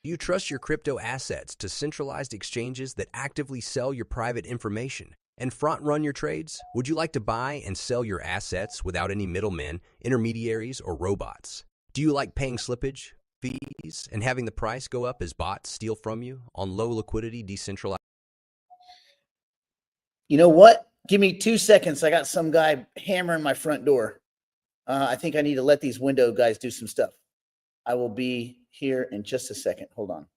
Do you trust your crypto assets to centralized exchanges that actively sell your private information and front-run your trades? Would you like to buy and sell your assets without any middlemen, intermediaries, or robots? Do you like paying slippage fees and having the price go up as bots steal from you on low liquidity, decentralized? You know what? Give me 2 seconds. I got some guy hammering my front door. I think I need to let these window guys do some stuff. I will be here in just a second. Hold on.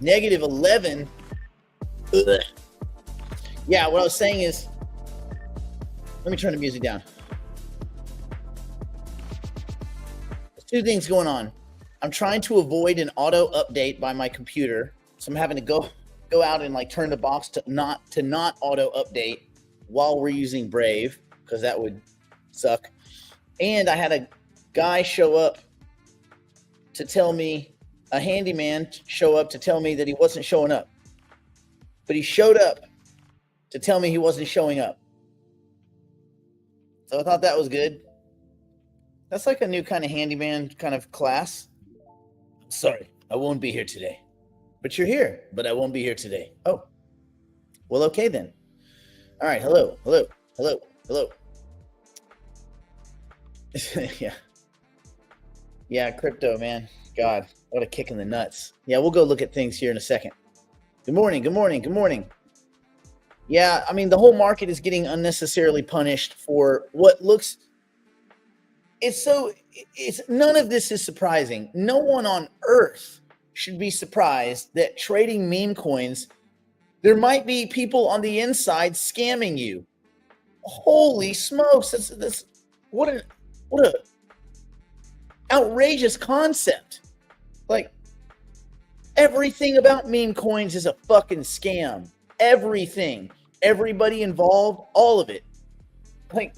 Negative 11. Ugh. Yeah, what I was saying is, let me turn the music down. There's two things going on. I'm trying to avoid an auto update by my computer, so I'm having to go out and like turn the box to not auto update while we're using Brave, because that would suck. And I had a guy show up to tell me, a handyman show up to tell me that he wasn't showing up. But he showed up to tell me he wasn't showing up. So I thought that was good. That's like a new kind of handyman kind of class. Sorry, I won't be here today. But you're here, but I won't be here today. Oh, well, okay then. All right, hello. Yeah, crypto, man. God, what a kick in the nuts. Yeah, we'll go look at things here in a second. Good morning. Yeah, I mean, the whole market is getting unnecessarily punished for what looks... It's none of this is surprising. No one on earth should be surprised that trading meme coins, there might be people on the inside scamming you. Holy smokes. That's what a outrageous concept. Like, everything about meme coins is a fucking scam. Everything. Everybody involved, all of it. Like,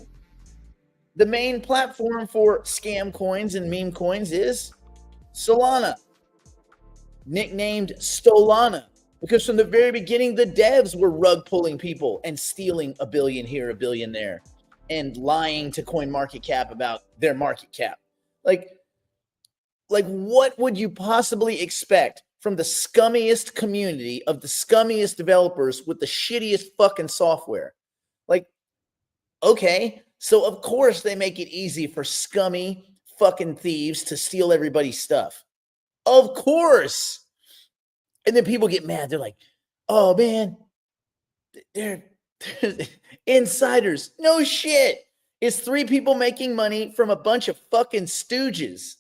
the main platform for scam coins and meme coins is Solana, nicknamed Stolana, because from the very beginning, the devs were rug pulling people and stealing $1 billion here, $1 billion there, and lying to CoinMarketCap about their market cap. Like what would you possibly expect from the scummiest community of the scummiest developers with the shittiest fucking software? Like, okay, so of course they make it easy for scummy fucking thieves to steal everybody's stuff. Of course. And then people get mad. They're like, oh man, they're insiders. No shit. It's 3 people making money from a bunch of fucking stooges.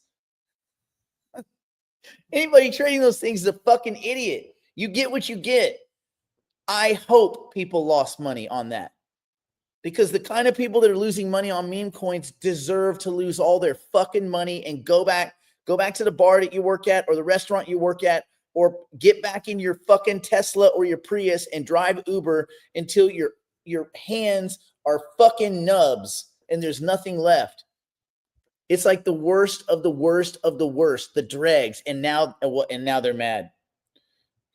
Anybody trading those things is a fucking idiot. You get what you get. I hope people lost money on that, because the kind of people that are losing money on meme coins deserve to lose all their fucking money and go back to the bar that you work at, or the restaurant you work at, or get back in your fucking Tesla or your Prius and drive Uber until your hands are fucking nubs and there's nothing left. It's like the worst of the worst of the worst, the dregs, and now they're mad.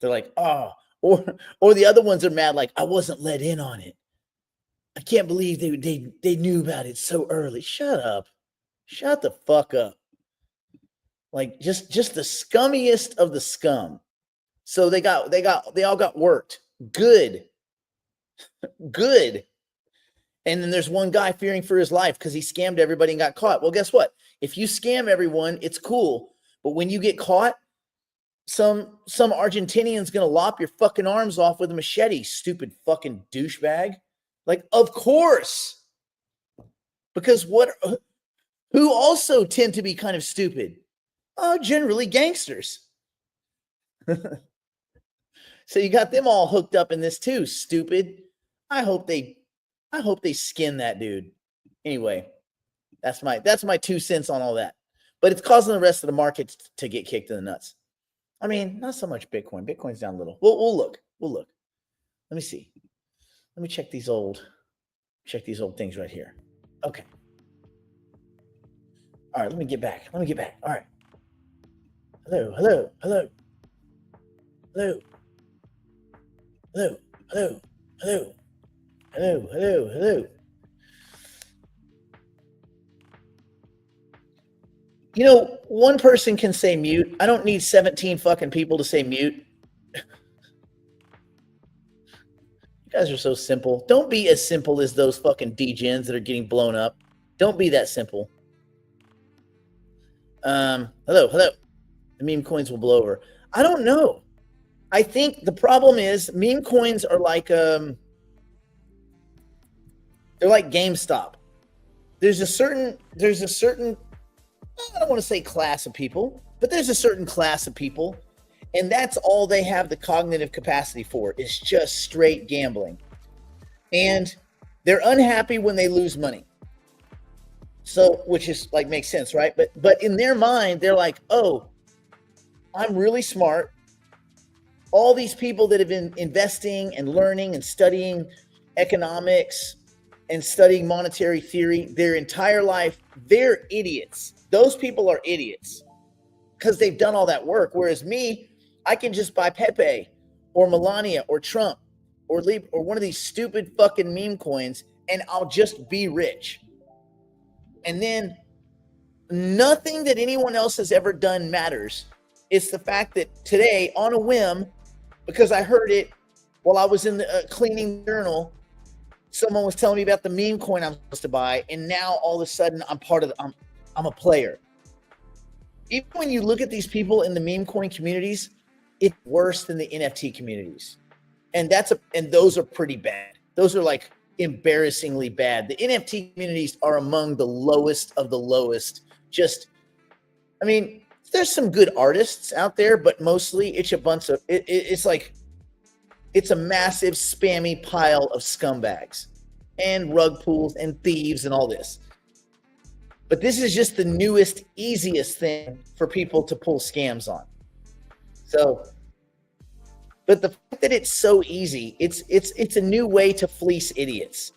They're like, oh, or the other ones are mad, like, I wasn't let in on it. I can't believe they knew about it so early. Shut up. Shut the fuck up. Like, just the scummiest of the scum. So they all got worked. Good. And then there's one guy fearing for his life because he scammed everybody and got caught. Well, guess what? If you scam everyone, it's cool. But when you get caught, some Argentinian's gonna lop your fucking arms off with a machete, stupid fucking douchebag. Like, of course. Because who also tend to be kind of stupid? Generally gangsters. So you got them all hooked up in this too, stupid. I hope they skin that dude. Anyway, that's my 2 cents on all that. But it's causing the rest of the market to get kicked in the nuts. I mean, not so much Bitcoin. Bitcoin's down a little. We'll look. Let me see. Let me check these old things right here. Okay. All right, let me get back. All right. Hello. You know, one person can say mute. I don't need 17 fucking people to say mute. You guys are so simple. Don't be as simple as those fucking degens that are getting blown up. Don't be that simple. Hello. The meme coins will blow over. I don't know. I think the problem is meme coins are like they're like GameStop. There's a certain I don't want to say class of people, but there's a certain class of people, and that's all they have the cognitive capacity for, is just straight gambling. And they're unhappy when they lose money. So, which is like, makes sense, right? But in their mind, they're like, oh, I'm really smart. All these people that have been investing and learning and studying economics, and studying monetary theory their entire life, they're idiots. Those people are idiots because they've done all that work. Whereas me, I can just buy Pepe or Melania or Trump or Libra or one of these stupid fucking meme coins, and I'll just be rich. And then nothing that anyone else has ever done matters. It's the fact that today, on a whim, because I heard it while I was in the cleaning journal, someone was telling me about the meme coin I'm supposed to buy, and now all of a sudden I'm part of the, I'm a player. Even when you look at these people in the meme coin communities, it's worse than the NFT communities, and those are pretty bad. Those are like embarrassingly bad. The NFT communities are among the lowest of the lowest. Just, I mean, there's some good artists out there, but mostly it's a bunch of it's like it's a massive spammy pile of scumbags and rug pulls and thieves and all this. But this is just the newest, easiest thing for people to pull scams on. So, but the fact that it's so easy, it's a new way to fleece idiots.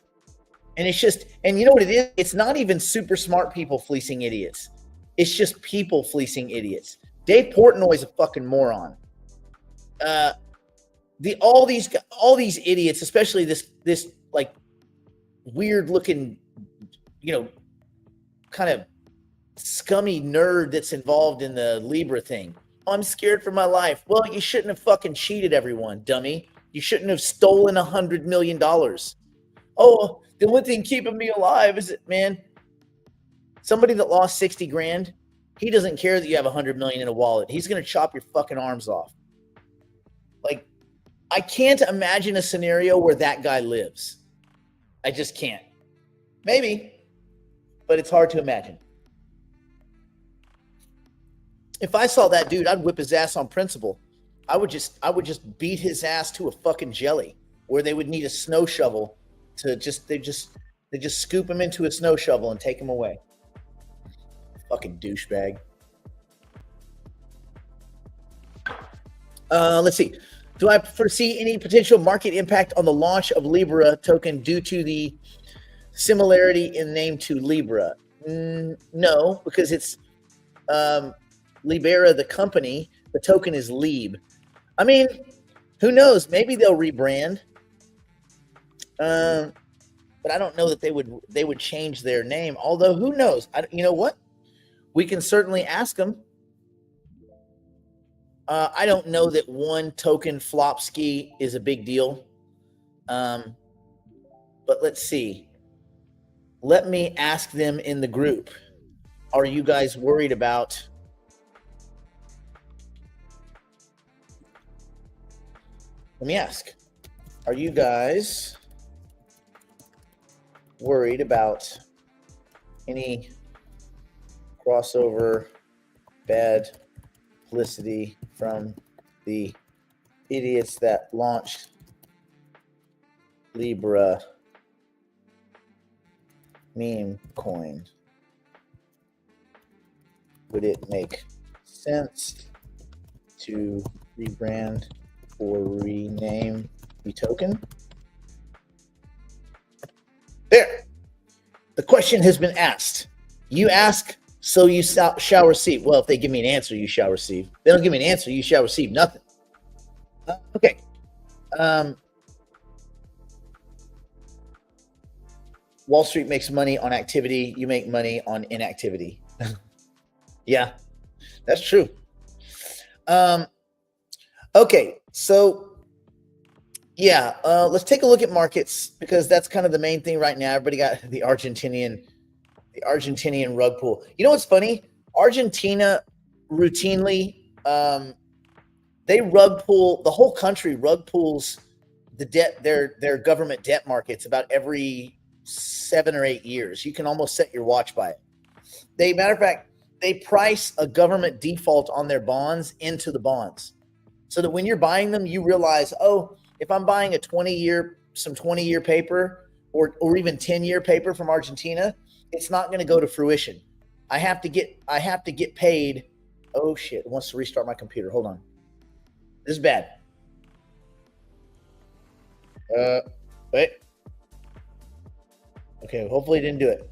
And it's just, and you know what it is? It's not even super smart people fleecing idiots. It's just people fleecing idiots. Dave Portnoy's a fucking moron. All these idiots, especially this like weird looking, kind of scummy nerd that's involved in the Libra thing. Oh, I'm scared for my life. Well, you shouldn't have fucking cheated everyone, dummy. You shouldn't have stolen $100 million. Oh, the only thing keeping me alive is it, man. Somebody that lost 60 grand, he doesn't care that you have 100 million in a wallet. He's going to chop your fucking arms off. Like, I can't imagine a scenario where that guy lives. I just can't. Maybe, but it's hard to imagine. If I saw that dude, I'd whip his ass on principle. I would just beat his ass to a fucking jelly, where they would need a snow shovel to they just scoop him into a snow shovel and take him away. Fucking douchebag. Let's see. Do I foresee any potential market impact on the launch of Libra token due to the similarity in name to Libra? No, because it's Libera, the company. The token is Lib. I mean, who knows? Maybe they'll rebrand. But I don't know that they would change their name. Although, who knows? You know what? We can certainly ask them. I don't know that one token flop ski is a big deal. But let's see. Let me ask them in the group. Are you guys worried about let me ask. Are you guys worried about any crossover bad publicity from the idiots that launched Libra meme coin? Would it make sense to rebrand or rename the token? There. The question has been asked. You ask, so you shall receive. Well, if they give me an answer, you shall receive. If they don't give me an answer, you shall receive nothing. Okay. Wall Street makes money on activity. You make money on inactivity. Yeah, that's true. Okay, so yeah, let's take a look at markets because that's kind of the main thing right now. Everybody got the Argentinian rug pull. You know what's funny? Argentina routinely, they rug pull, the whole country rug pulls the debt, their government debt markets about every 7 or 8 years. You can almost set your watch by it. Matter of fact, they price a government default on their bonds into the bonds, so that when you're buying them, you realize, oh, if I'm buying some 20-year paper or even 10-year paper from Argentina, it's not going to go to fruition. I have to get paid. Oh shit! It wants to restart my computer. Hold on. This is bad. Wait. Okay, hopefully it didn't do it.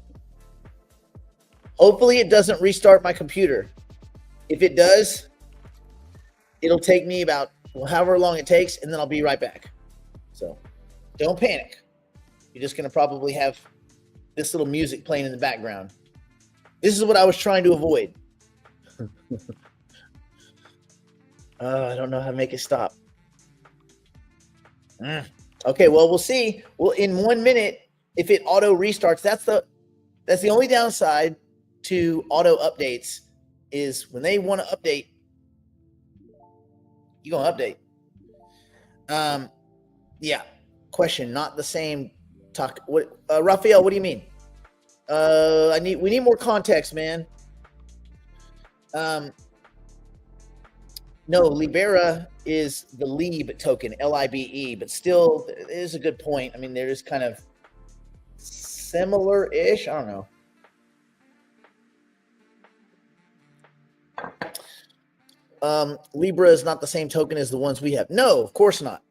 Hopefully it doesn't restart my computer. If it does, it'll take me about however long it takes, and then I'll be right back. So don't panic. You're just going to probably have this little music playing in the background. This is what I was trying to avoid. I don't know how to make it stop. Okay, well, we'll see. Well, in 1 minute, if it auto restarts, that's the only downside to auto updates is when they want to update, you're gonna update. Yeah. Question, not the same talk. What Raphael, what do you mean? We need more context, man. No, Libera is the Lib token, Libe, but still, it is a good point. I mean, they're just kind of similar-ish. I don't know. Libra is not the same token as the ones we have. No, of course not.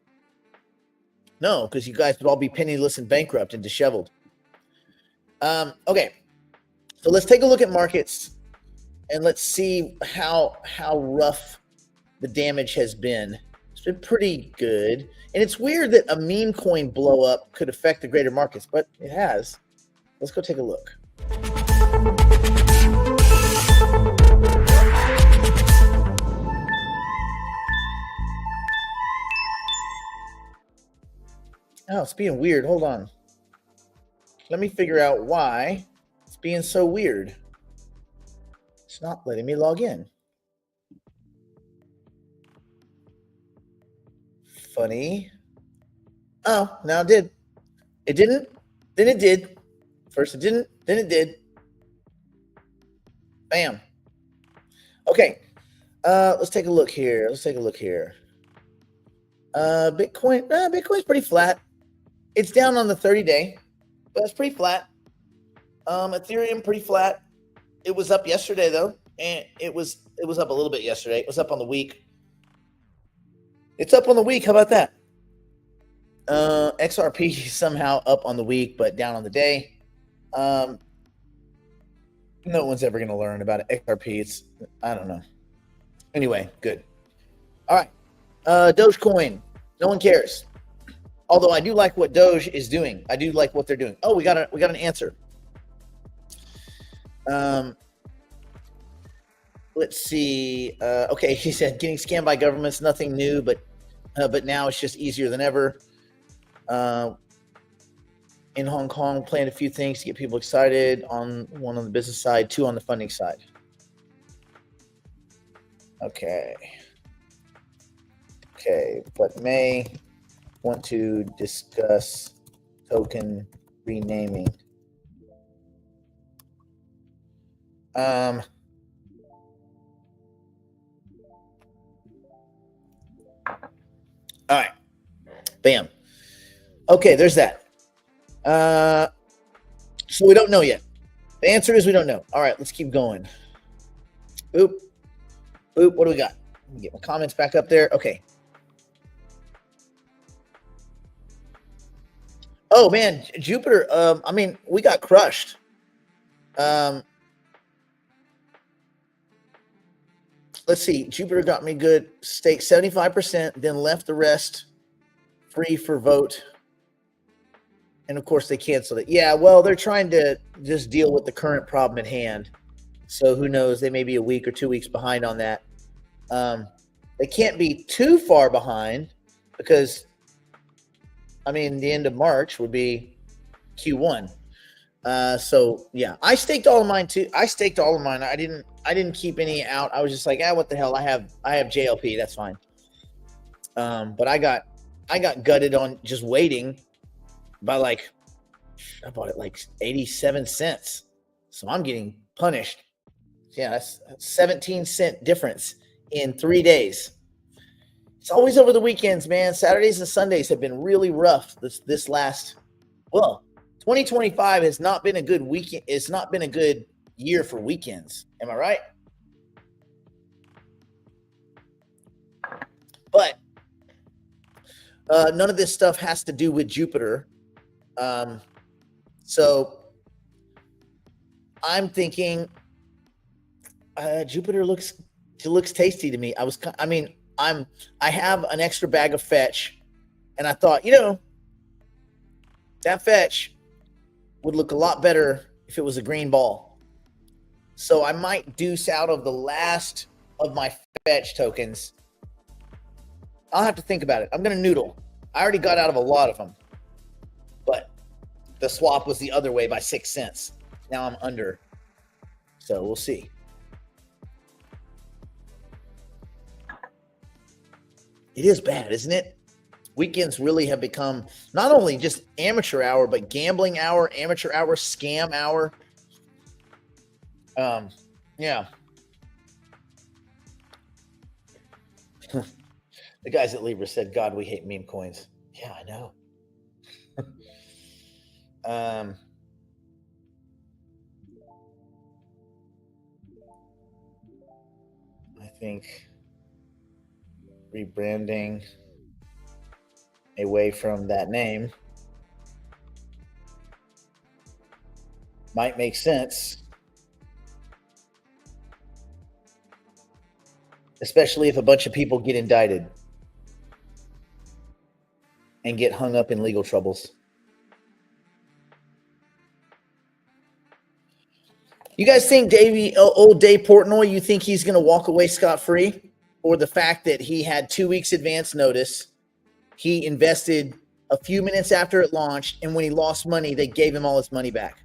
No, because you guys would all be penniless and bankrupt and disheveled. Okay, so let's take a look at markets and let's see how rough the damage has been. It's been pretty good. And it's weird that a meme coin blow up could affect the greater markets, but it has. Let's go take a look. Oh, it's being weird. Hold on. Let me figure out why it's being so weird. It's not letting me log in. Funny. Oh, now it did. It didn't, then it did. First it didn't, then it did. Bam. Okay. Let's take a look here. Bitcoin's pretty flat. It's down on the 30-day, but it's pretty flat. Ethereum pretty flat. It was up yesterday though, and it was up a little bit yesterday. It was up on the week. It's up on the week. How about that? XRP somehow up on the week, but down on the day. No one's ever going to learn about it. XRP, I don't know. Anyway, good. All right. Dogecoin. No one cares. Although I do like what Doge is doing. I do like what they're doing. Oh, we got an answer. Let's see. Okay, he said getting scammed by governments, nothing new, but now it's just easier than ever. In Hong Kong, planned a few things to get people excited. One on the business side, two on the funding side. Okay, but may want to discuss token renaming. All right. Bam. Okay, there's that. So we don't know yet. The answer is we don't know. All right, let's keep going. Boop. What do we got? Let me get my comments back up there. Okay. Oh man, Jupiter. I mean, we got crushed. Let's see. Jupiter got me good. Stake 75%, then left the rest free for vote. And of course, they canceled it. Yeah, well, they're trying to just deal with the current problem at hand. So who knows? They may be a week or 2 weeks behind on that. They can't be too far behind because, I mean, the end of March would be Q1. So yeah, I staked all of mine too. I didn't keep any out. I was just like, what the hell? I have JLP. That's fine. But I got gutted on just waiting by I bought it like 87 cents. So I'm getting punished. Yeah, that's a 17-cent difference in 3 days. It's always over the weekends, man. Saturdays and Sundays have been really rough this last, 2025 has not been a good weekend. It's not been a good year for weekends. Am I right? But none of this stuff has to do with Jupiter. So I'm thinking Jupiter looks tasty to me. I have an extra bag of fetch, and I thought, that fetch would look a lot better if it was a green ball. So I might deuce out of the last of my fetch tokens. I'll have to think about it. I'm going to noodle. I already got out of a lot of them, but the swap was the other way by 6 cents. Now I'm under. So we'll see. It is bad, isn't it? Weekends really have become not only just amateur hour, but gambling hour, amateur hour, scam hour. Yeah. The guys at Libra said, God, we hate meme coins. Yeah, I know. I think rebranding away from that name might make sense, especially if a bunch of people get indicted and get hung up in legal troubles. You guys think old Dave Portnoy, you think he's going to walk away scot-free? Or the fact that he had 2 weeks advance notice, he invested a few minutes after it launched, and when he lost money, they gave him all his money back?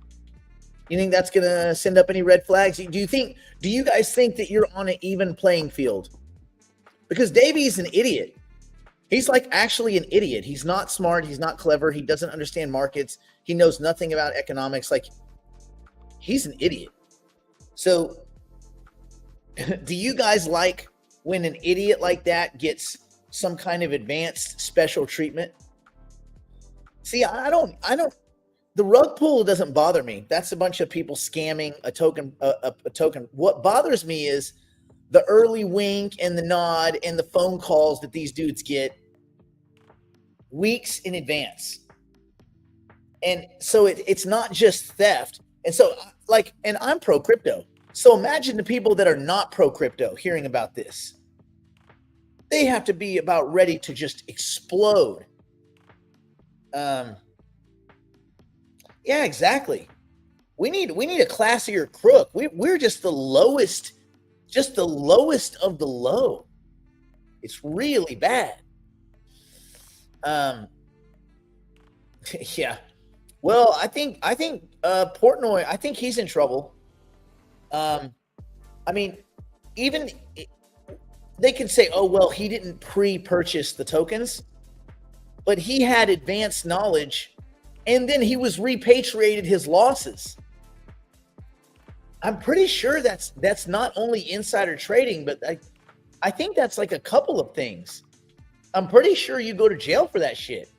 You think that's going to send up any red flags? Do you guys think that you're on an even playing field? Because Davey's an idiot. He's like actually an idiot. He's not smart. He's not clever. He doesn't understand markets. He knows nothing about economics. Like, he's an idiot. So do you guys like when an idiot like that gets some kind of advanced special treatment? See, I don't, the rug pull doesn't bother me. That's a bunch of people scamming a token. What bothers me is the early wink and the nod and the phone calls that these dudes get weeks in advance. And so it's not just theft. And so and I'm pro crypto. So imagine the people that are not pro crypto hearing about this. They have to be about ready to just explode. Yeah, exactly. We need a classier crook. We're just the lowest of the low. It's really bad. Yeah. Well, I think Portnoy, I think he's in trouble. Even they can say, oh, well, he didn't pre-purchase the tokens, but he had advanced knowledge, and then he was repatriated his losses. I'm pretty sure that's not only insider trading, but I think that's like a couple of things. I'm pretty sure you go to jail for that shit.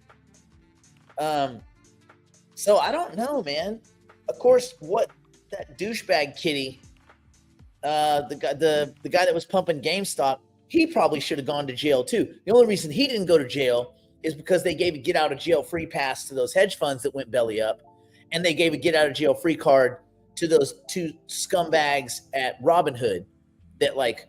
So I don't know, man. Of course, what that douchebag kitty, the guy that was pumping GameStop, he probably should have gone to jail too. The only reason he didn't go to jail is because they gave a get out of jail free pass to those hedge funds that went belly up, and they gave a get out of jail free card to those two scumbags at Robinhood that like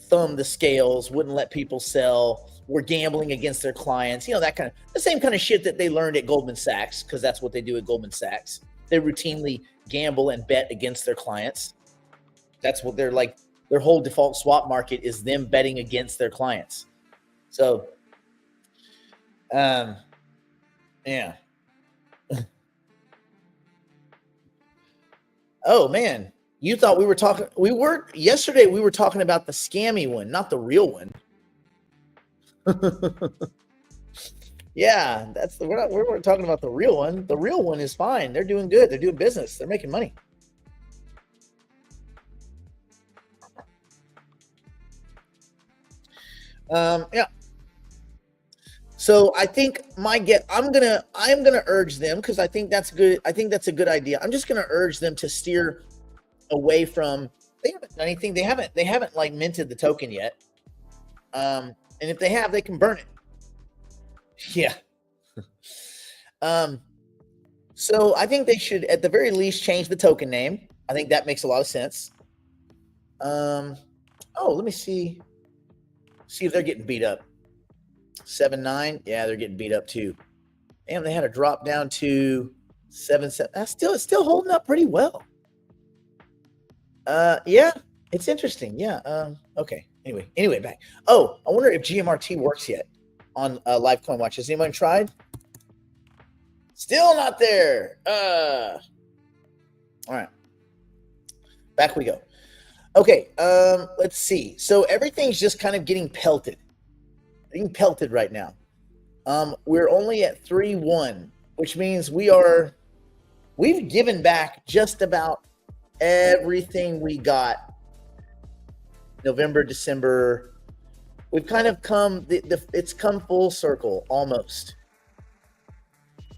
thumbed the scales, wouldn't let people sell, were gambling against their clients, the same kind of shit that they learned at Goldman Sachs, because that's what they do at Goldman Sachs. They routinely gamble and bet against their clients. That's what they're like. Their whole default swap market is them betting against their clients. So, yeah. Oh man, you thought we were talking? Yesterday. We were talking about the scammy one, not the real one. Yeah, we're talking about the real one. The real one is fine. They're doing good. They're doing business. They're making money. Yeah. So I think I'm gonna urge them, because I think that's good. I think that's a good idea. I'm just gonna urge them to steer away from. They haven't done anything. They haven't like minted the token yet. And if they have, they can burn it. Yeah. So I think they should, at the very least, change the token name. I think that makes a lot of sense. Oh, let me see if they're getting beat up. 7.9, yeah, they're getting beat up too. Damn, they had a drop down to 7.7. It's still holding up pretty well. Yeah, it's interesting. Yeah. Okay. Anyway, back. Oh, I wonder if GMRT works yet on Live Coin Watch. Has anyone tried? Still not there. All right. Back we go. Okay. Let's see. So everything's just kind of getting pelted. Right now. We're only at 3.1, which means we've given back just about everything we got. November, December. We've kind of come. It's come full circle almost.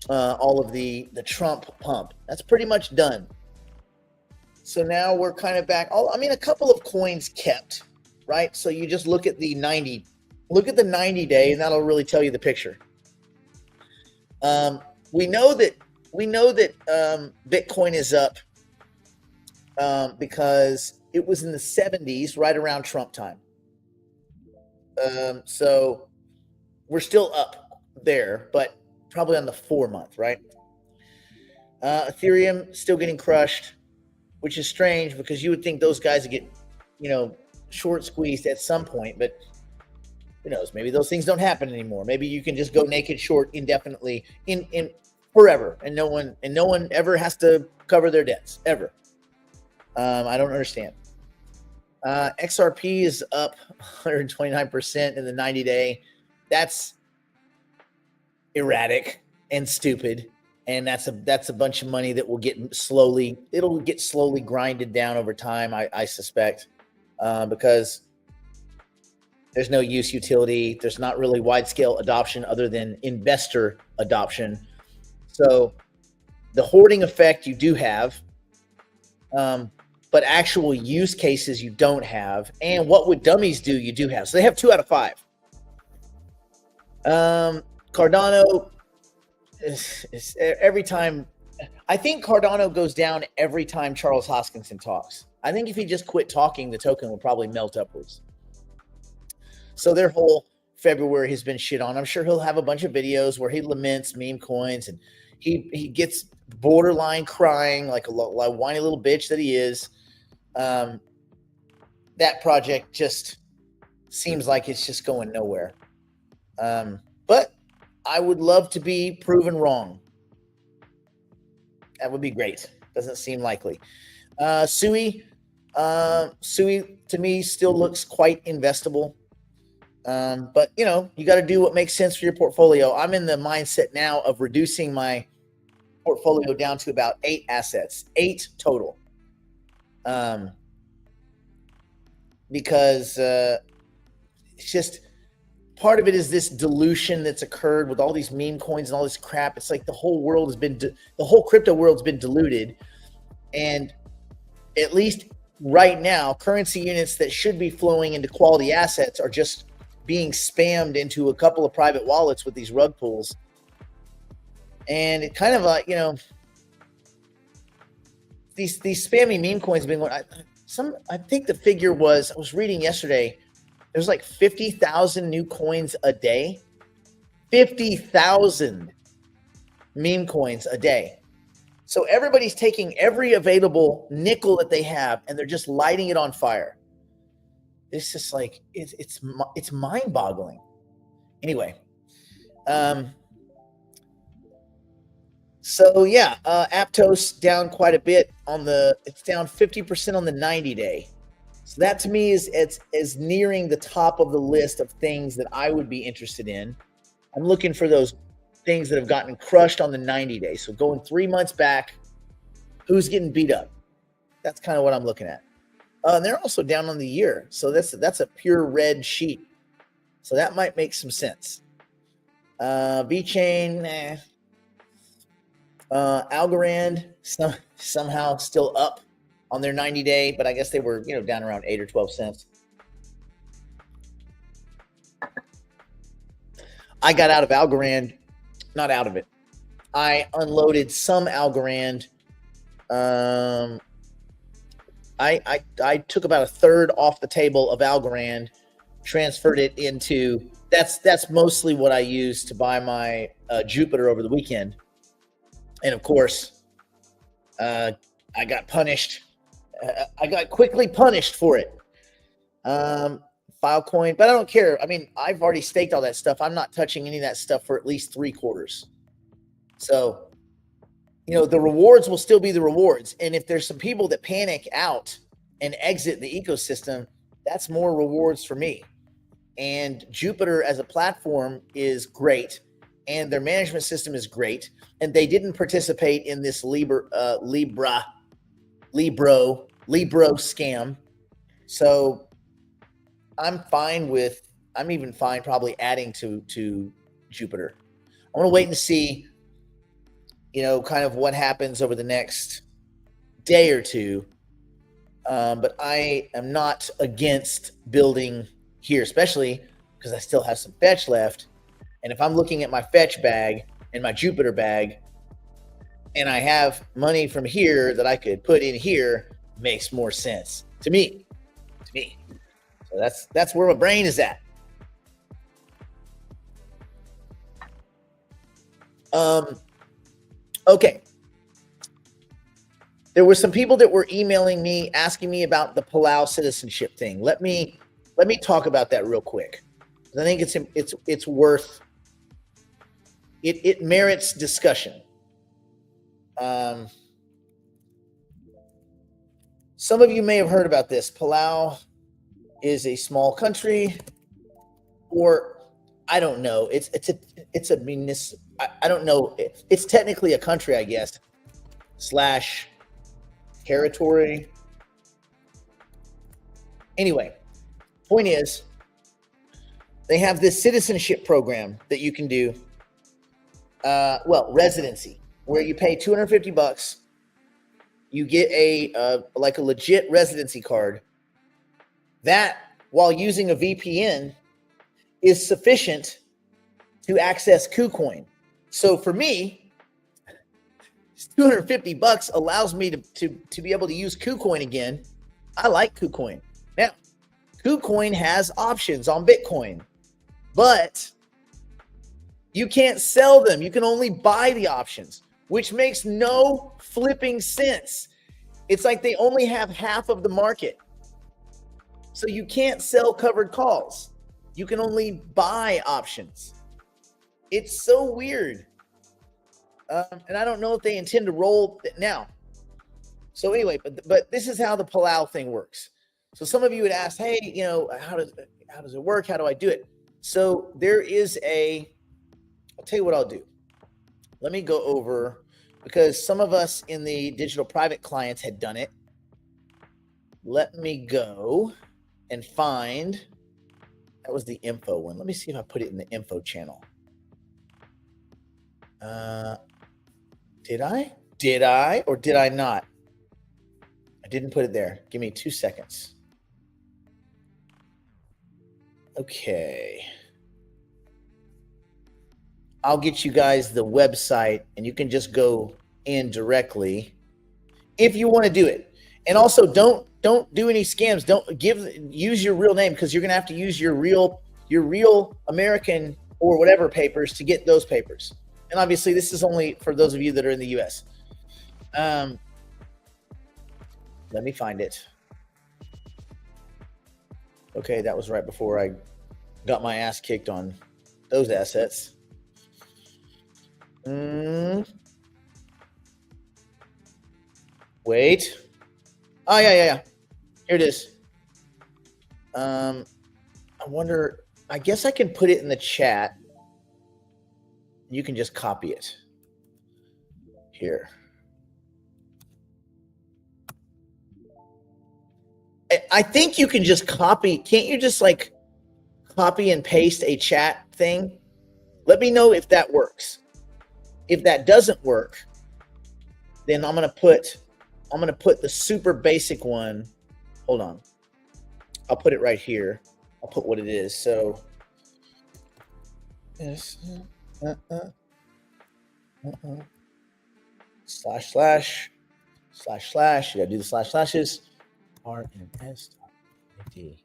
All of the Trump pump, that's pretty much done. So now we're kind of back. A couple of coins kept, right? So you just look at the 90 day, and that'll really tell you the picture. We know that Bitcoin is up because it was in the 70s right around Trump time. So we're still up there, but probably on the 4-month, right? Ethereum still getting crushed, which is strange because you would think those guys would get, short squeezed at some point, but who knows? Maybe those things don't happen anymore. Maybe you can just go naked short indefinitely in forever, and no one ever has to cover their debts ever. I don't understand. XRP is up 129% in the 90 day. That's erratic and stupid, and that's a bunch of money that will get slowly grinded down over time. I suspect because there's no use utility. There's not really wide scale adoption other than investor adoption. So the hoarding effect you do have. But actual use cases you don't have, and what would dummies do you do have. So they have 2 out of 5. Cardano is every time. I think Cardano goes down every time Charles Hoskinson talks. I think if he just quit talking, the token will probably melt upwards. So their whole February has been shit on. I'm sure he'll have a bunch of videos where he laments meme coins, and he gets borderline crying like a whiny little bitch that he is. That project just seems like it's just going nowhere. But I would love to be proven wrong. That would be great. Doesn't seem likely. Sui to me still looks quite investable. But you got to do what makes sense for your portfolio. I'm in the mindset now of reducing my portfolio down to about 8 assets, 8 total. Because it's just part of it is this dilution that's occurred with all these meme coins and all this crap. It's like the whole crypto world's been diluted, and at least right now, currency units that should be flowing into quality assets are just being spammed into a couple of private wallets with these rug pulls. And it kind of like, these spammy meme coins have been going. I think the figure was, I was reading yesterday, there's like 50,000 new coins a day. 50,000 meme coins a day. So everybody's taking every available nickel that they have and they're just lighting it on fire. It's just like, it's mind-boggling. Anyway, so yeah, Aptos down quite a bit it's down 50% on the 90 day. So that to me is nearing the top of the list of things that I would be interested in. I'm looking for those things that have gotten crushed on the 90 day. So going 3 months back, who's getting beat up? That's kind of what I'm looking at. And they're also down on the year. So that's a pure red sheet. So that might make some sense. VeChain, Algorand somehow still up on their 90 day, but I guess they were, down around 8 or 12 cents. I got out of Algorand, not out of it. I unloaded some Algorand. I took about a third off the table of Algorand, transferred it into that's mostly what I use to buy my Jupiter over the weekend, and of course, I got punished. I got quickly punished for it. Filecoin, but I don't care. I mean, I've already staked all that stuff. I'm not touching any of that stuff for at least 3 quarters. So, the rewards will still be the rewards. And if there's some people that panic out and exit the ecosystem, that's more rewards for me. And Jupiter as a platform is great, and their management system is great. And they didn't participate in this Libra scam. So I'm even fine probably adding to Jupiter. I want to wait and see, kind of what happens over the next day or two. But I am not against building here, especially because I still have some fetch left. And if I'm looking at my fetch bag and my Jupiter bag, and I have money from here that I could put in here, makes more sense to me. So that's where my brain is at. Okay. There were some people that were emailing me asking me about the Palau citizenship thing. Let me talk about that real quick. I think it's worth it. It merits discussion. Some of you may have heard about this. Palau is a small country, or I don't know. It's a municipal. I don't know. It's technically a country, I guess, / territory. Anyway, point is, they have this citizenship program that you can do. Residency, where you pay $250. You get a legit residency card. That, while using a VPN, is sufficient to access KuCoin. So for me, $250 allows me to be able to use KuCoin again. I like KuCoin. Now, KuCoin has options on Bitcoin, but you can't sell them. You can only buy the options, which makes no flipping sense. It's like they only have half of the market. So you can't sell covered calls. You can only buy options. It's so weird. And I don't know if they intend to roll it now. So anyway, but this is how the Palau thing works. So some of you would ask, hey, how does it work? How do I do it? So there is I'll tell you what I'll do. Let me go over, because some of us in the digital private clients had done it. Let me go and find, that was the info one. Let me see if I put it in the info channel. Did I or did I not? I didn't put it there. Give me 2 seconds. Okay. I'll get you guys the website, and you can just go in directly if you want to do it. And also, don't do any scams. Use your real name, because you're gonna have to use your real American or whatever papers to get those papers. And obviously, this is only for those of you that are in the U.S. Let me find it. Okay, that was right before I got my ass kicked on those assets. Wait. Oh, yeah. Here it is. I wonder, I guess I can put it in the chat. You can just copy it. Here. I think you can just copy. Can't you just copy and paste a chat thing? Let me know if that works. If that doesn't work, then I'm gonna put the super basic one. Hold on. I'll put it right here. I'll put what it is. So Slash slash slash slash. You gotta do the slash slashes. RMS.ID.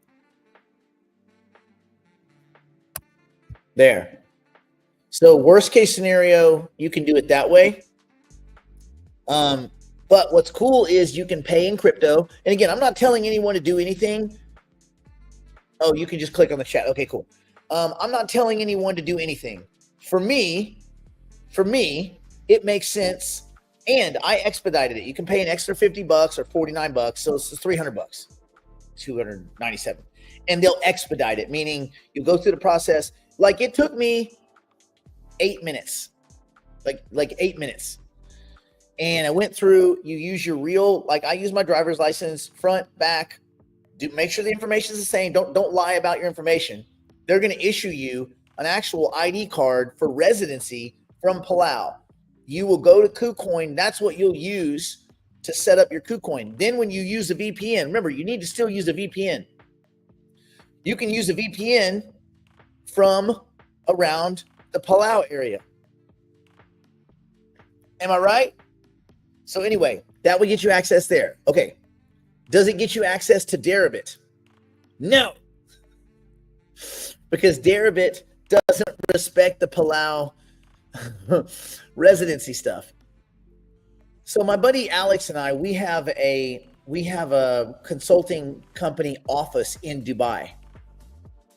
There. So worst case scenario, you can do it that way. But what's cool is you can pay in crypto. And again, I'm not telling anyone to do anything. Oh, you can just click on the chat. Okay, cool. I'm not telling anyone to do anything. For me, it makes sense. And I expedited it. You can pay an extra $50 or $49. So it's $300, 297. And they'll expedite it, meaning you go through the process. Like it took me 8 minutes, like 8 minutes. And I went through, you use your real, like I use my driver's license, front, back, make sure the information is the same. Don't lie about your information. They're going to issue you an actual ID card for residency from Palau. You will go to KuCoin. That's what you'll use to set up your KuCoin. Then when you use a VPN, remember, you need to still use a VPN. You can use a VPN from around the Palau area. Am I right? So anyway, that will get you access there. Okay. Does it get you access to Deribit? No. Because Deribit doesn't respect the Palau residency stuff. So my buddy Alex and I, we have a consulting company office in Dubai.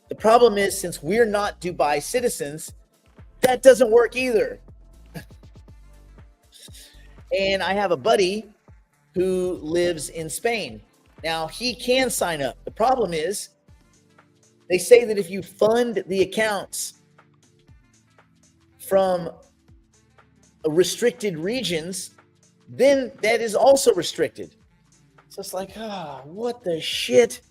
The problem is, since we're not Dubai citizens, that doesn't work either. And I have a buddy who lives in Spain. Now, he can sign up. The problem is, they say that if you fund the accounts from restricted regions, then that is also restricted. So it's like, what the shit?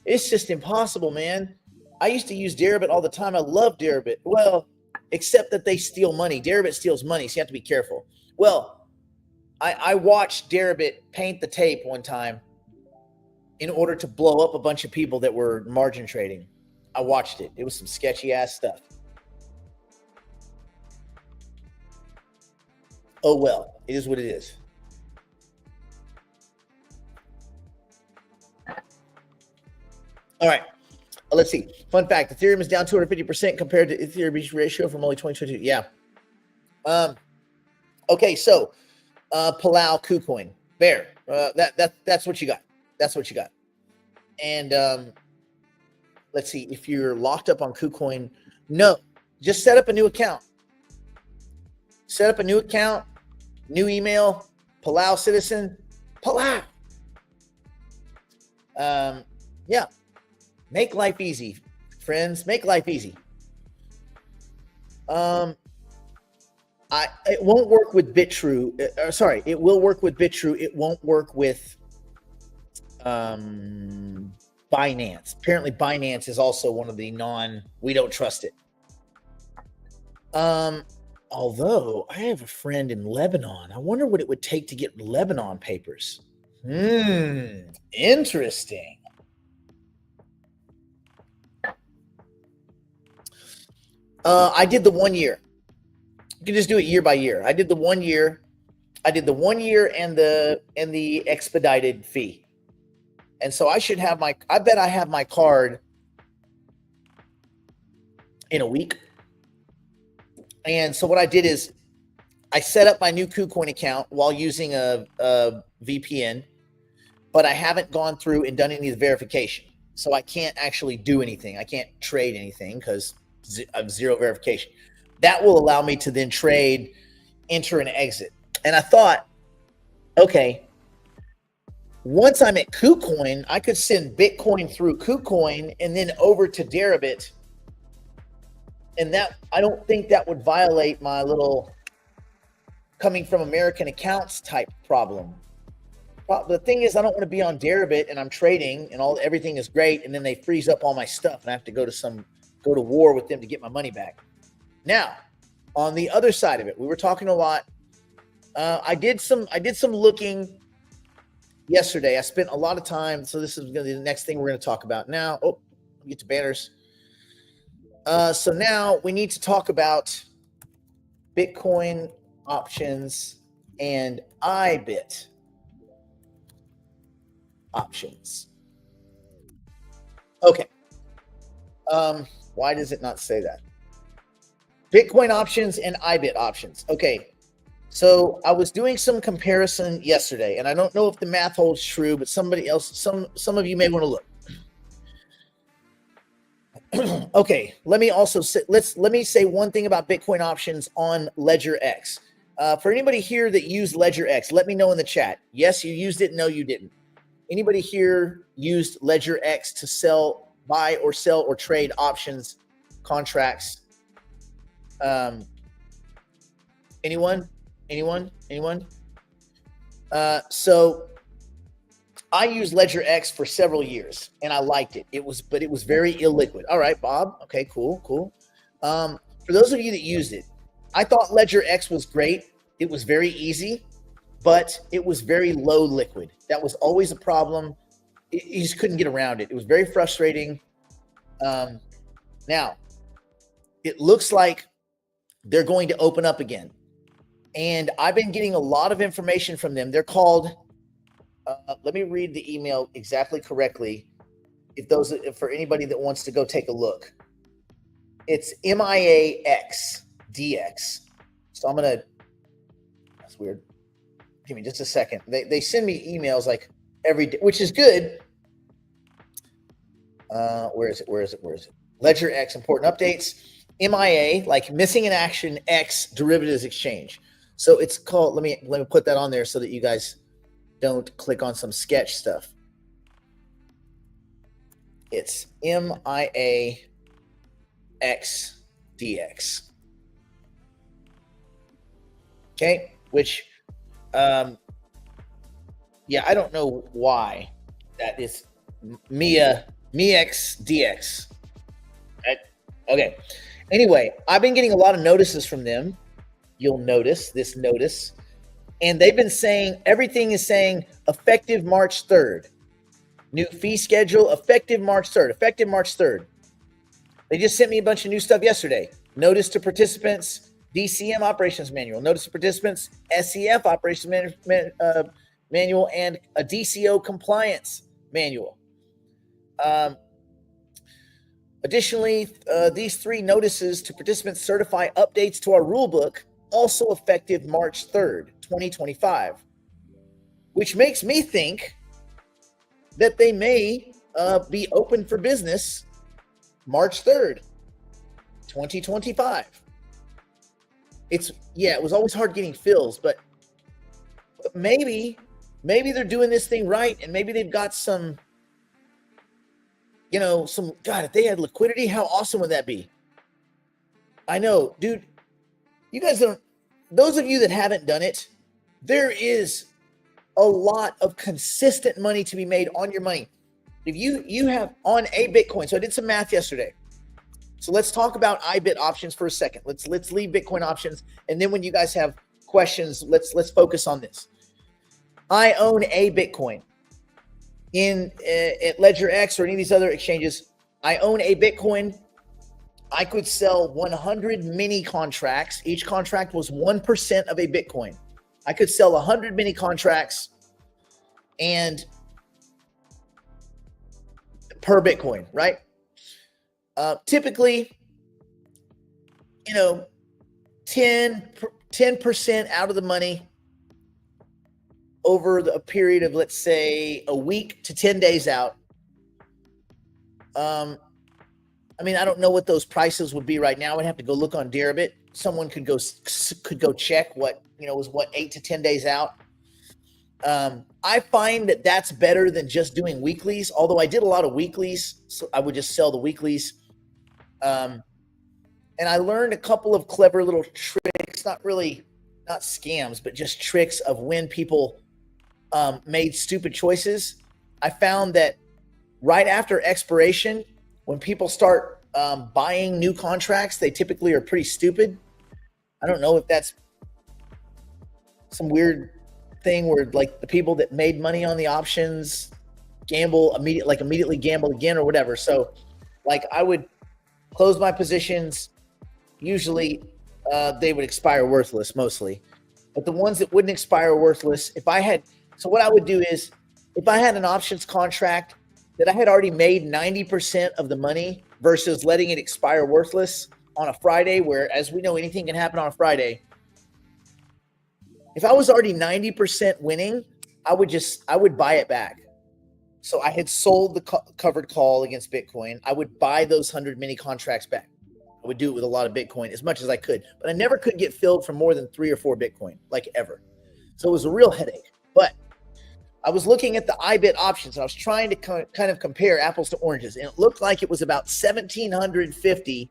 It's just impossible, man. I used to use Deribit all the time. I love Deribit. Well, except that they steal money. Deribit steals money, so you have to be careful. Well, I watched Deribit paint the tape one time in order to blow up a bunch of people that were margin trading. I watched it. It was some sketchy ass stuff. Oh, well, it is what it is. All right. Let's see. Fun fact. Ethereum is down 250% compared to Ethereum ratio from only 2022. Yeah. Okay. So, Palau KuCoin. There. That's what you got. That's what you got. And let's see. If you're locked up on KuCoin, no. Just set up a new account. Set up a new account, new email, Palau citizen, Palau. Yeah. Make life easy, friends. Make life easy. It won't work with BitTrue. Sorry, it will work with BitTrue. It won't work with Binance. Apparently, Binance is also one of the we don't trust it. Although I have a friend in Lebanon. I wonder what it would take to get Lebanon papers. Interesting. I did the 1 year. You can just do it year by year. I did the 1 year. I did the 1 year and the expedited fee. And so I should have I bet I have my card in a week. And so what I did is I set up my new KuCoin account while using a VPN, but I haven't gone through and done any of the verification. So I can't actually do anything. I can't trade anything because I have zero verification. That will allow me to then trade, enter, and exit. And I thought, okay, once I'm at KuCoin, I could send Bitcoin through KuCoin and then over to Deribit. And that, I don't think that would violate my little coming from American accounts type problem. The thing is, I don't want to be on Deribit and I'm trading and everything is great, and then they freeze up all my stuff and I have to go to war with them to get my money back. Now, on the other side of it, we were talking a lot. I did some looking yesterday. I spent a lot of time. So this is going to be the next thing we're going to talk about now. Oh, get to banners. So now we need to talk about Bitcoin options and IBIT options. Okay. Why does it not say that? Bitcoin options and IBIT options. Okay. So I was doing some comparison yesterday, and I don't know if the math holds true, but somebody else, some of you may want to look. Okay, let me also say, let me say one thing about Bitcoin options on Ledger X. For anybody here that used Ledger X, let me know in the chat. Yes, you used it. No, you didn't. Anybody here used Ledger X to buy or sell or trade options contracts? Anyone? So I used Ledger X for several years and I liked it. But it was very illiquid. All right, Bob. Okay, cool. For those of you that used it, I thought Ledger X was great. It was very easy, but it was very low liquid. That was always a problem. You just couldn't get around it. It was very frustrating. Now, it looks like they're going to open up again. And I've been getting a lot of information from them. They're called, let me read the email exactly correctly. For anybody that wants to go take a look, it's MIAX DX. So that's weird. Give me just a second. They send me emails like every day, which is good. Where is it? Ledger X important updates. MIA, like missing in action X derivatives exchange. So it's called, let me put that on there so that you guys don't click on some sketch stuff. It's MIA X DX. Okay, which yeah, I don't know why that is MIAX DX. Okay. Anyway, I've been getting a lot of notices from them. You'll notice this notice. And they've been saying, everything is saying effective March 3rd. New fee schedule, effective March 3rd. They just sent me a bunch of new stuff yesterday. Notice to participants, DCM operations manual. Notice to participants, SEF operations manual, and a DCO compliance manual. Additionally, these 3 notices to participants certify updates to our rulebook, also effective March 3rd, 2025, which makes me think that they may be open for business March 3rd, 2025. It was always hard getting fills, but maybe they're doing this thing right, and maybe they've got some, God, if they had liquidity, how awesome would that be? I know, dude, you guys don't, those of you that haven't done it, there is a lot of consistent money to be made on your money. If you have on a Bitcoin, so I did some math yesterday. So let's talk about IBIT options for a second. Let's leave Bitcoin options. And then when you guys have questions, let's focus on this. I own a Bitcoin at Ledger X or any of these other exchanges. I own a Bitcoin. I could sell 100 mini contracts. Each contract was 1% of a Bitcoin. I could sell 100 mini contracts and per Bitcoin, right? Typically, 10% out of the money over a period of, let's say, a week to 10 days out. I don't know what those prices would be right now. I'd have to go look on Deribit. Someone could go check what, was 8 to 10 days out. I find that that's better than just doing weeklies. Although I did a lot of weeklies, so I would just sell the weeklies. And I learned a couple of clever little tricks, not scams, but just tricks of when people made stupid choices. I found that right after expiration, when people start buying new contracts, they typically are pretty stupid. I don't know if that's some weird thing where like the people that made money on the options immediately gamble again or whatever. So like I would close my positions. Usually they would expire worthless mostly. but the ones that wouldn't expire are worthless. So what I would do is, if I had an options contract that I had already made 90% of the money versus letting it expire worthless on a Friday, where, as we know, anything can happen on a Friday. If I was already 90% winning, I would buy it back. So I had sold the covered call against Bitcoin. I would buy those 100 mini contracts back. I would do it with a lot of Bitcoin, as much as I could, but I never could get filled for more than 3 or 4 Bitcoin, like ever. So it was a real headache. But I was looking at the IBIT options, and I was trying to kind of compare apples to oranges, and it looked like it was about 1,750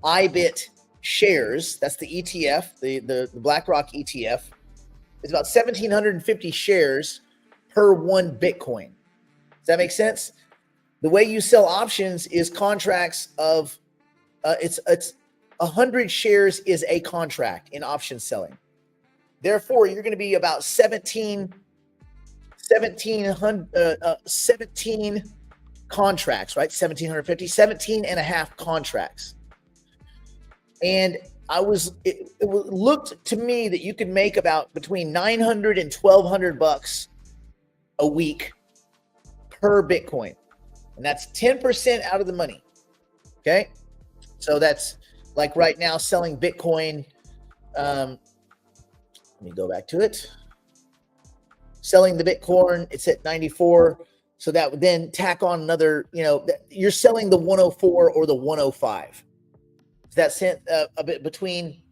IBIT shares. That's the ETF, the BlackRock ETF. It's about 1,750 shares per 1 Bitcoin. Does that make sense? The way you sell options is contracts of it's 100 shares is a contract in option selling. Therefore, you're going to be about 17 contracts, right? 1,750, 17 and a half contracts. And it looked to me that you could make about between $900 and $1,200 a week per Bitcoin. And that's 10% out of the money. Okay. So that's like right now selling Bitcoin. Let me go back to it. Selling the Bitcoin, it's at 94. So that would then tack on another, you're selling the 104 or the 105. So that's sent a bit between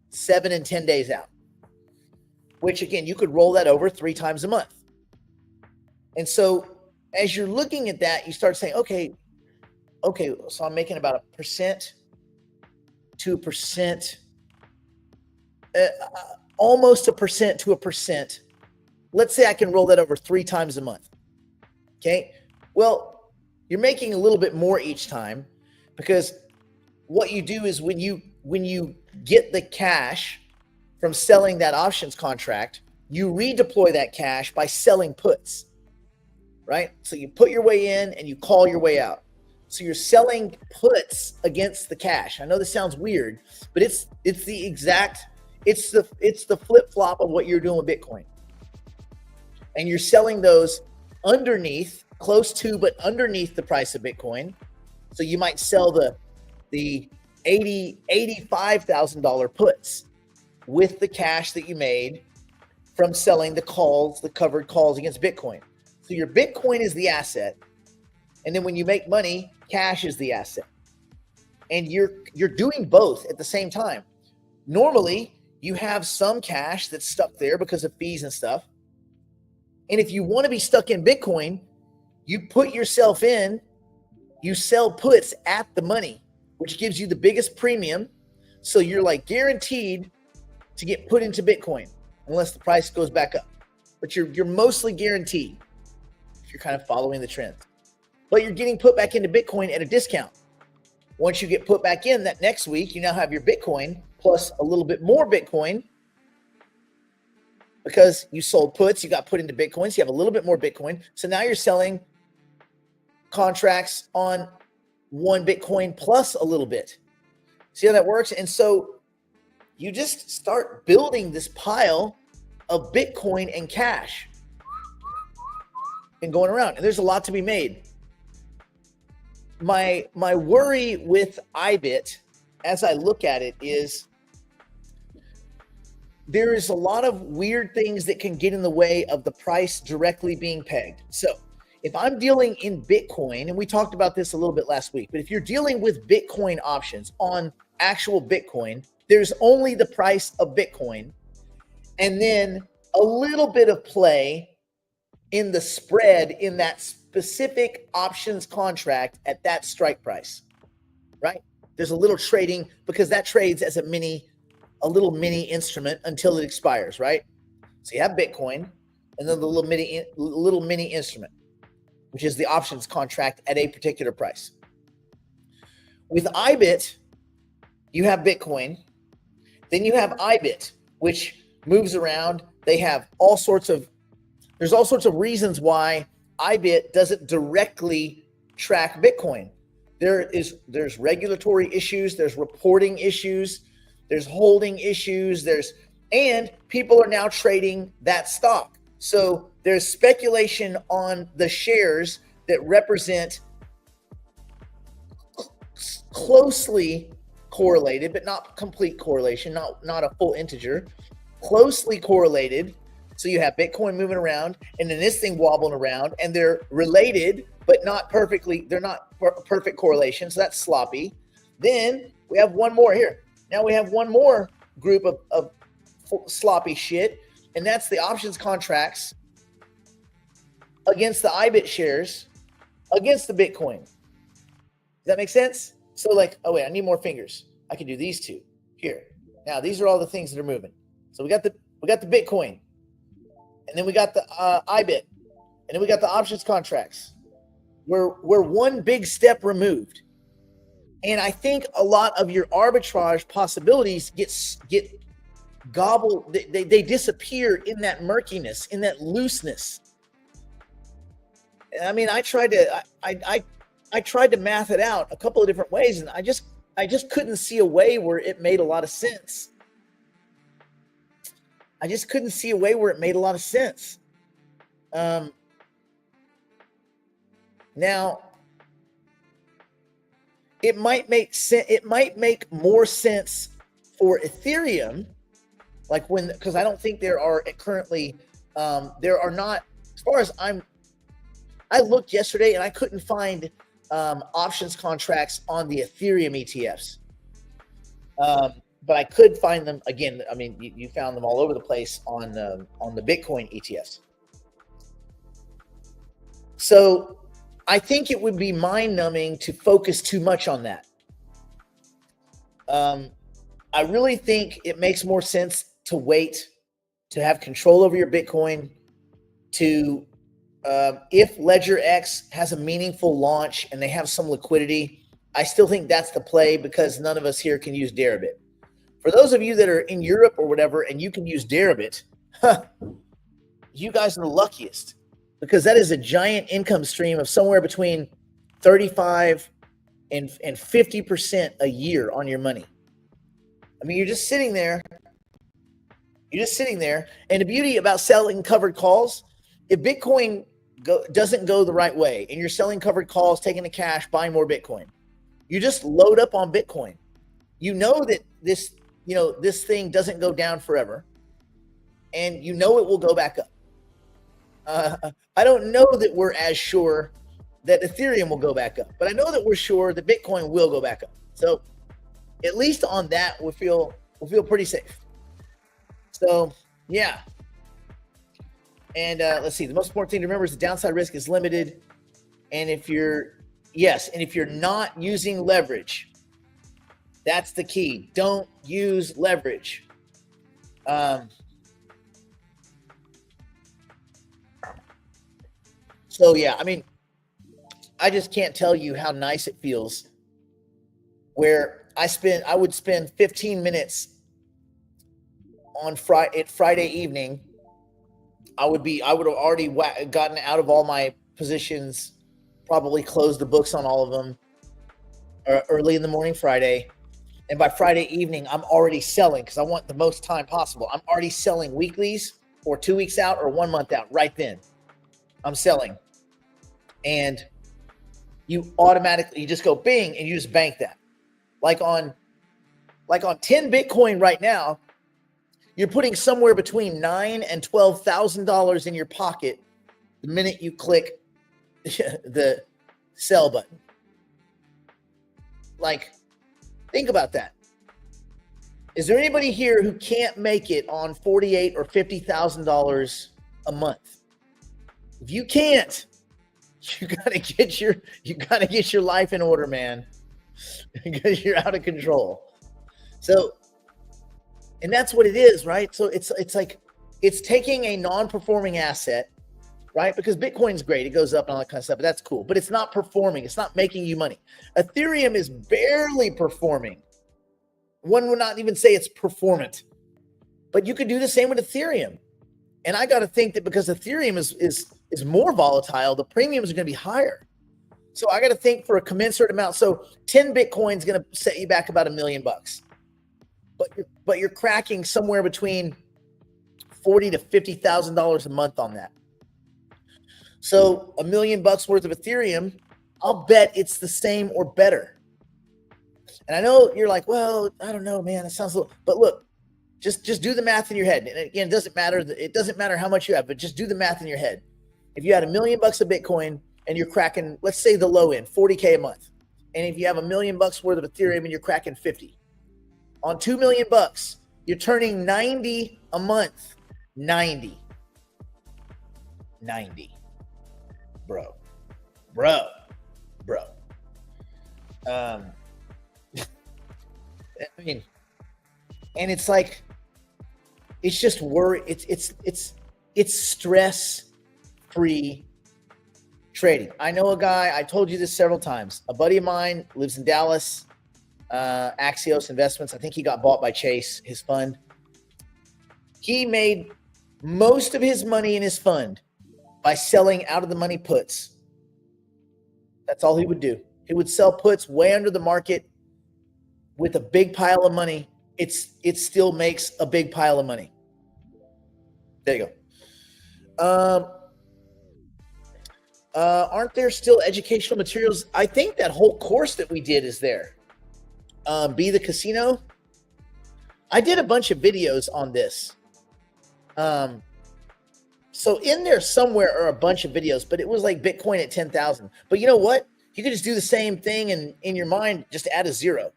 7 and 10 days out, which again, you could roll that over 3 times a month. And so as you're looking at that, you start saying, okay, so I'm making about 1% to 1%, almost 1% to 1%. Let's say I can roll that over 3 times a month. Okay. Well, you're making a little bit more each time, because what you do is when you get the cash from selling that options contract, you redeploy that cash by selling puts, right? So you put your way in and you call your way out. So you're selling puts against the cash. I know this sounds weird, but it's the flip-flop of what you're doing with Bitcoin. And you're selling those underneath, close to, but underneath the price of Bitcoin. So you might sell the $85,000 puts with the cash that you made from selling the covered calls against Bitcoin. So your Bitcoin is the asset. And then when you make money, cash is the asset. And you're doing both at the same time. Normally, you have some cash that's stuck there because of fees and stuff. And if you want to be stuck in Bitcoin, you put yourself in, you sell puts at the money, which gives you the biggest premium. So you're like guaranteed to get put into Bitcoin unless the price goes back up. But you're mostly guaranteed if you're kind of following the trends. But you're getting put back into Bitcoin at a discount. Once you get put back in, that next week, you now have your Bitcoin plus a little bit more Bitcoin because you sold puts, you got put into Bitcoin, so you have a little bit more Bitcoin. So now you're selling contracts on 1 Bitcoin plus a little bit. See how that works? And so you just start building this pile of Bitcoin and cash and going around. And there's a lot to be made. My worry with IBIT, as I look at it, is there is a lot of weird things that can get in the way of the price directly being pegged. So if I'm dealing in Bitcoin, and we talked about this a little bit last week, but if you're dealing with Bitcoin options on actual Bitcoin, there's only the price of Bitcoin and then a little bit of play in the spread in that specific options contract at that strike price, right? There's a little trading because that trades as a little mini instrument until it expires, right? So you have Bitcoin and then the little mini instrument, which is the options contract at a particular price. With IBIT, you have Bitcoin, then you have IBIT, which moves around. There's all sorts of reasons why IBIT doesn't directly track Bitcoin. There's regulatory issues, there's reporting issues, there's holding issues, there's And people are now trading that stock. So there's speculation on the shares that represent closely correlated, but not complete correlation, not a full integer, closely correlated. So you have Bitcoin moving around and then this thing wobbling around, and they're related, but not perfectly, they're not perfect correlation. So that's sloppy. Then we have one more here. Now we have one more group of sloppy shit, and that's the options contracts against the IBIT shares against the Bitcoin. Does that make sense? So like, oh wait, I need more fingers. I can do these two here. Now these are all the things that are moving. So we got the Bitcoin, and then we got the IBIT, and then we got the options contracts. We're one big step removed. And I think a lot of your arbitrage possibilities get gobbled. They disappear in that murkiness, in that looseness. I mean, I tried to math it out a couple of different ways, and I just couldn't see a way where it made a lot of sense. Now, it might make sense. It might make more sense for Ethereum, like because I don't think there are currently there are not, as far as I looked yesterday and I couldn't find options contracts on the Ethereum ETFs, but I could find them again. I mean, you found them all over the place on the Bitcoin ETFs. So I think it would be mind-numbing to focus too much on that. I really think it makes more sense to wait, to have control over your Bitcoin, to if Ledger X has a meaningful launch and they have some liquidity, I still think that's the play, because none of us here can use Deribit. For those of you that are in Europe or whatever and you can use Deribit, you guys are the luckiest, because that is a giant income stream of somewhere between 35 and 50% a year on your money. I mean, you're just sitting there. And the beauty about selling covered calls, if Bitcoin doesn't go the right way and you're selling covered calls, taking the cash, buying more Bitcoin, you just load up on Bitcoin. You know that this thing doesn't go down forever, and you know it will go back up. I don't know that we're as sure that Ethereum will go back up, but I know that we're sure that Bitcoin will go back up. So at least on that, we'll feel pretty safe. So yeah. And let's see, the most important thing to remember is the downside risk is limited. And if you're not using leverage, that's the key. Don't use leverage. So yeah, I mean, I just can't tell you how nice it feels where I would spend 15 minutes on Friday evening. I would have already gotten out of all my positions, probably closed the books on all of them early in the morning Friday. And by Friday evening, I'm already selling, because I want the most time possible. I'm already selling weeklies or 2 weeks out or 1 month out. Right then, I'm selling. And you just go bing and you just bank that. Like on 10 Bitcoin right now, you're putting somewhere between $9,000 and $12,000 in your pocket the minute you click the sell button. Like, think about that. Is there anybody here who can't make it on $48,000 or $50,000 a month? If you can't, you gotta get your life in order, man, because you're out of control. So. And that's what it is, right? So it's like it's taking a non-performing asset, right? Because Bitcoin's great, it goes up and all that kind of stuff, but that's cool. But it's not performing, it's not making you money. Ethereum is barely performing. One would not even say it's performant. But you could do the same with Ethereum. And I got to think that because Ethereum is more volatile, the premiums are going to be higher. So I got to think for a commensurate amount. So 10 Bitcoin is going to set you back about $1 million. but you're cracking somewhere between $40,000 to $50,000 a month on that. So $1 million worth of Ethereum, I'll bet it's the same or better. And I know you're like, well, I don't know, man. It sounds a little, but look, just do the math in your head. And again, it doesn't matter how much you have, but just do the math in your head. If you had $1 million of Bitcoin and you're cracking, let's say the low end, 40K a month. And if you have $1 million worth of Ethereum and you're cracking 50, on $2 million, you're turning 90 a month. 90. Bro. I mean, and it's like, it's just worry. It's stress-free trading. I know a guy, I told you this several times. A buddy of mine lives in Dallas, Axios Investments. I think he got bought by Chase, his fund. He made most of his money in his fund by selling out of the money puts. That's all he would do. He would sell puts way under the market with a big pile of money. It still makes a big pile of money. There you go. Aren't there still educational materials? I think that whole course that we did is there. Be the Casino. I did a bunch of videos on this. So in there somewhere are a bunch of videos, but it was like Bitcoin at 10,000. But you know what? You could just do the same thing and in your mind, just add a zero.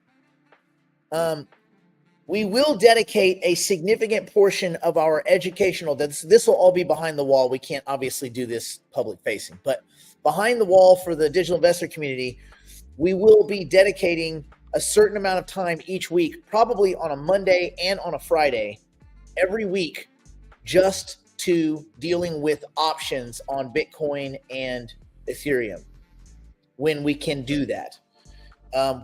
We will dedicate a significant portion of our educational, this will all be behind the wall. We can't obviously do this public facing, but behind the wall for the digital investor community, we will be dedicating a certain amount of time each week, probably on a Monday and on a Friday, every week, just to dealing with options on Bitcoin and Ethereum when we can do that.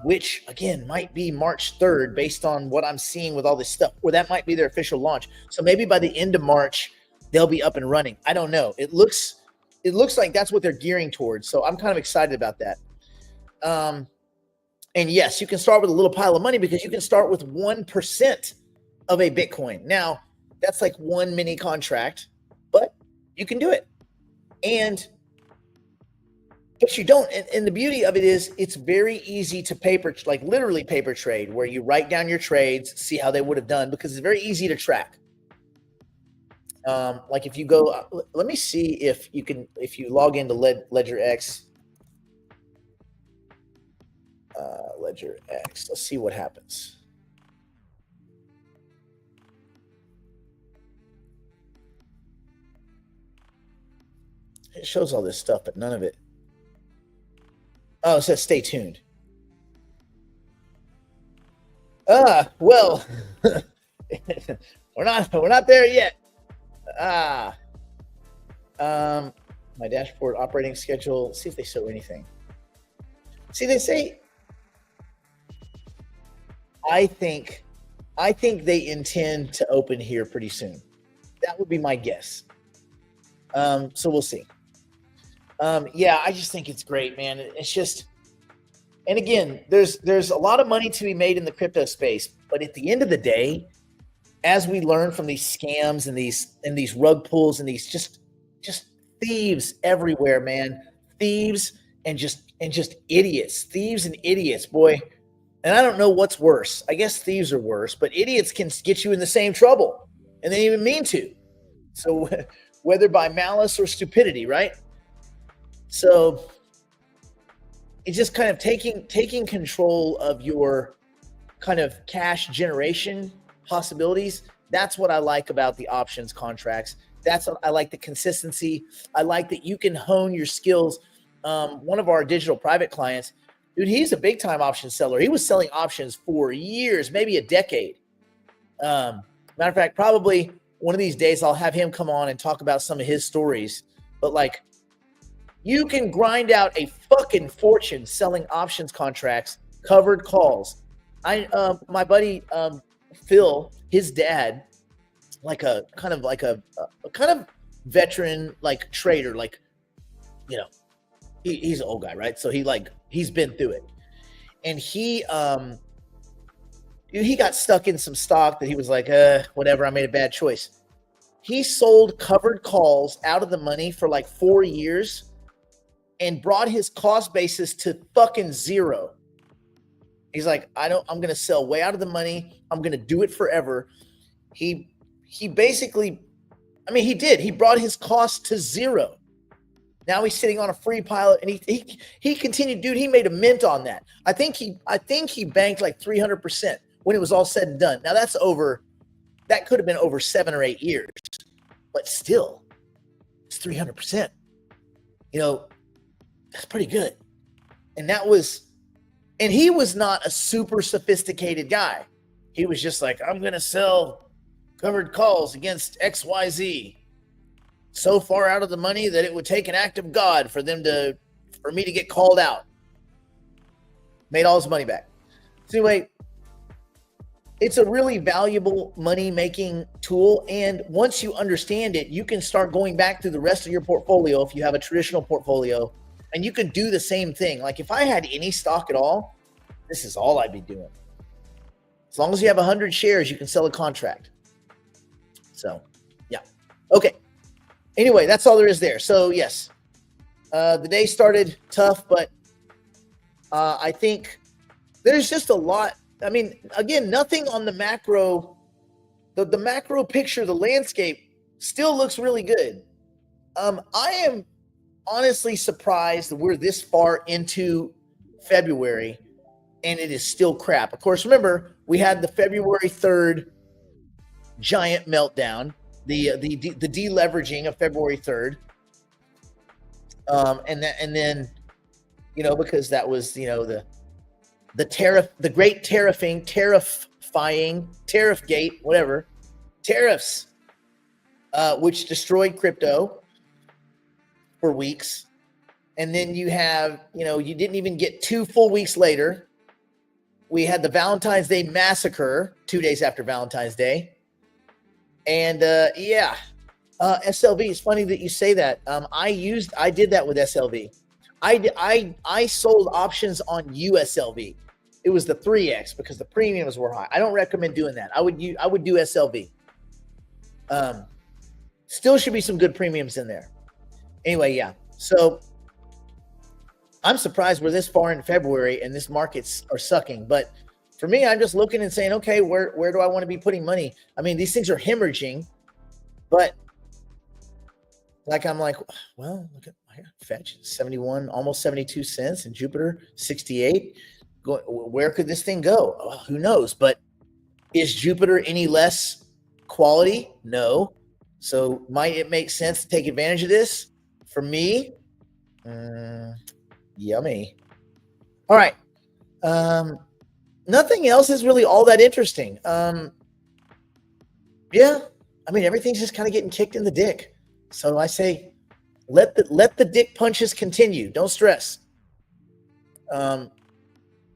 Which again might be March 3rd based on what I'm seeing with all this stuff, or that might be their official launch. So maybe by the end of March, they'll be up and running. I don't know. It looks like that's what they're gearing towards. So I'm kind of excited about that. And yes, you can start with a little pile of money because you can start with 1% of a Bitcoin. Now, that's like one mini contract, but you can do it. But you don't, and the beauty of it is it's very easy to literally paper trade, where you write down your trades, see how they would have done, because it's very easy to track. Like if you go, let me see if you log into LedgerX, LedgerX, let's see what happens. It shows all this stuff, but none of it. Oh, it says stay tuned. Well, we're not there yet. My dashboard operating schedule. See if they show anything. See, they say. I think they intend to open here pretty soon. That would be my guess. So we'll see. Yeah, I just think it's great, man. It's just, and again, there's a lot of money to be made in the crypto space, but at the end of the day, as we learn from these scams and these rug pulls and these just thieves everywhere, man, thieves and just idiots, thieves and idiots, boy. And I don't know what's worse. I guess thieves are worse, but idiots can get you in the same trouble, and they didn't even mean to. So whether by malice or stupidity, right? So it's just kind of taking control of your kind of cash generation possibilities. That's what I like about the options contracts. That's what I like, the consistency. I like that you can hone your skills. One of our digital private clients, dude, he's a big time option seller. He was selling options for years, maybe a decade. Matter of fact, probably one of these days I'll have him come on and talk about some of his stories. But like, you can grind out a fucking fortune selling options contracts, covered calls. My buddy Phil, his dad, like a kind of veteran, like trader, like, you know, he's an old guy, right? So he's been through it, and he, he got stuck in some stock that he was like, whatever, I made a bad choice. He sold covered calls out of the money for like 4 years and brought his cost basis to fucking zero. He's like, I'm going to sell way out of the money. I'm going to do it forever. He basically, I mean, he did. He brought his cost to zero. Now he's sitting on a free pilot, and he continued, dude. He made a mint on that. I think he banked like 300% when it was all said and done. Now that could have been over 7 or 8 years, but still, it's 300%. You know, that's pretty good. And he was not a super sophisticated guy. He was just like, I'm gonna sell covered calls against XYZ. So far out of the money that it would take an act of God for me to get called out. Made all his money back. So anyway, it's a really valuable money-making tool. And once you understand it, you can start going back through the rest of your portfolio if you have a traditional portfolio, and you can do the same thing. Like if I had any stock at all, this is all I'd be doing. As long as you have 100 shares, you can sell a contract. So, yeah. Okay. Anyway, that's all there is there. So, yes, the day started tough, but I think there's just a lot. I mean, again, nothing on the macro, the macro picture, the landscape still looks really good. I am honestly surprised that we're this far into February and it is still crap. Of course, remember, we had the February 3rd giant meltdown. The deleveraging of February 3rd, and then, you know, because that was, you know, the tariff, the great tariffing, tariff gate, whatever, tariffs, which destroyed crypto for weeks, and then you have, you know, you didn't even get 2 full weeks later. We had the Valentine's Day massacre 2 days after Valentine's Day. And SLV, it's funny that you say that. I did that with SLV. I sold options on USLV. It was the 3X because the premiums were high. I don't recommend doing that. I would do SLV. Still should be some good premiums in there. Anyway, yeah. So I'm surprised we're this far in February and this markets are sucking, but for me, I'm just looking and saying, okay, where do I want to be putting money? I mean, these things are hemorrhaging, but like I'm like, well, look at Fetch 71, almost 72 cents, and Jupiter 68. Where could this thing go? Well, who knows? But is Jupiter any less quality? No. So might it make sense to take advantage of this? For me, yummy. All right. Nothing else is really all that interesting. Yeah, I mean, everything's just kind of getting kicked in the dick. So I say, let the dick punches continue. Don't stress.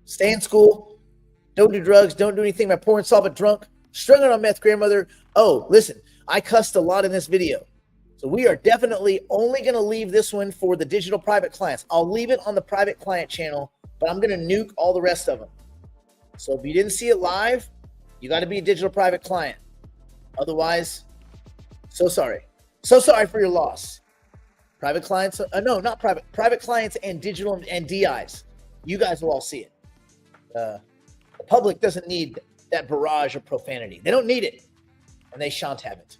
Stay in school. Don't do drugs. Don't do anything by pouring salt but drunk. Strung out on meth, grandmother. Oh, listen, I cussed a lot in this video. So we are definitely only going to leave this one for the digital private clients. I'll leave it on the private client channel, but I'm going to nuke all the rest of them. So if you didn't see it live, you got to be a digital private client. Otherwise, so sorry. So sorry for your loss. Private clients, no, not private. Private clients and digital and DIs. You guys will all see it. The public doesn't need that barrage of profanity. They don't need it, and they shan't have it.